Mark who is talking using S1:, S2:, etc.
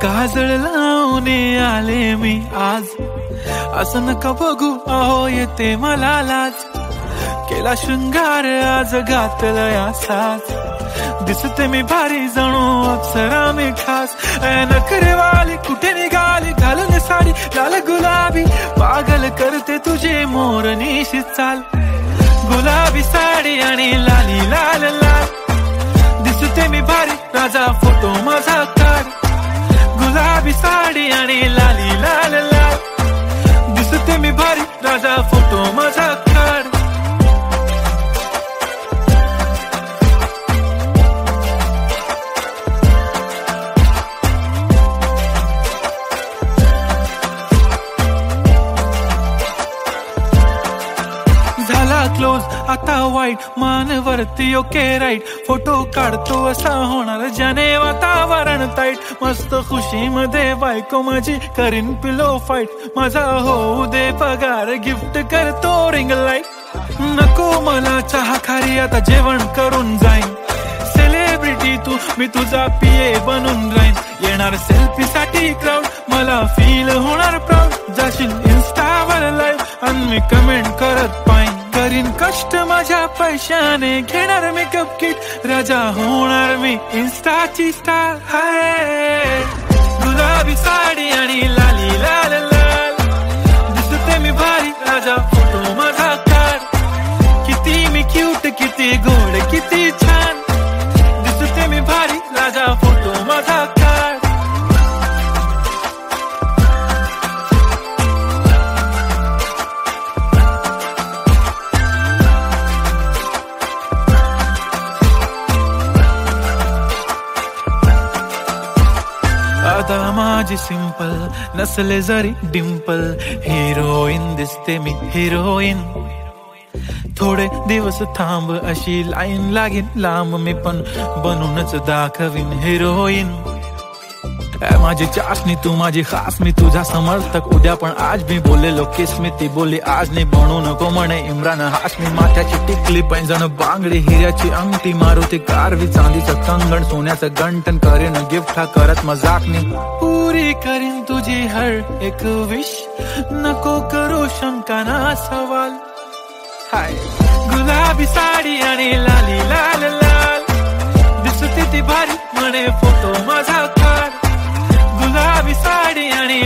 S1: काजळ लावून आले मी आज, असं नका बघू अहो येते मला लाज. केला शृंगार आज घातलं या साज, दिसते मी भारी जणू अप्सरा मी खास. नखरेवाली कुठे निघाली घालून साडी लाल गुलाबी, पागल करते तुझे मोरनीशी चाल. गुलाबी साडी आणि लाली लाल लाल, दिसते मी भारी राजा फोटो माझा काढ. गुलाबी साडी आणि लाली लाल लाल, दिसते मी भारी राजा फोटो माझा काढ. झाला क्लोज आता वाईट, मानवरती ओके राईट. फोटो काढतो असा होणार ज्याने वातावरण ताईट. मस्त खुशी मध्ये बायको माझी करीन पिलो फाईट. माझा होऊ दे पगार गिफ्ट करतो रिंग लाईट. नको मला चहा खारी आता जेवण करून जाईन. सेलिब्रिटी तू मी तुझा पिये बनून राहीन. येणार सेल्फी साठी क्राऊड मला फील होणार प्राऊड. जाशील इन्स्टावर लाईव्ह आणि मी कमेंट करत पाईन. करीन कष्ट माझ्या पैशाने घेणार मेकअप किट. राजा होणार मी इन्स्टाची स्टार. हाय गुलाबी साडी आणि लाली लाल लाल, दिसते मी भारी राजा फोटो माझा काढ. किती मी क्यूट किती गोड किती छान, दिसते मी भारी राजा फोटो माझा काढ. आता माझी सिंपल नसले जरी डिंपल, हिरोईन दिसते मी हिरोईन. थोडे दिवस थांब अशी लाईन लागेल लांब, मी पण बनूनच दाखवीन हिरोईन. माझी चाशनी तू माझी खास, मी तुझा समर्थक उद्या पण आज. मी बोललेलो किस मी ती बोलली आज नाही. बनू नको म्हणे इम्रान हाशमी. माथ्याची टिकली पैंजण बांगडी हिऱ्याची अंगठी, मारुती कारवी चांदीचं कंगण सोन्याचं गंटन. करेन गिफ्ट हा करत मजाकनी. पुरी करीन तुझी हर एक विश, नको करू शंका ना सवाल. हाय गुलाबी साडी आणि लाली लाल लाल, दिसते ती भारी म्हणे फोटो माझा काढ. गुलाबी साडी आणि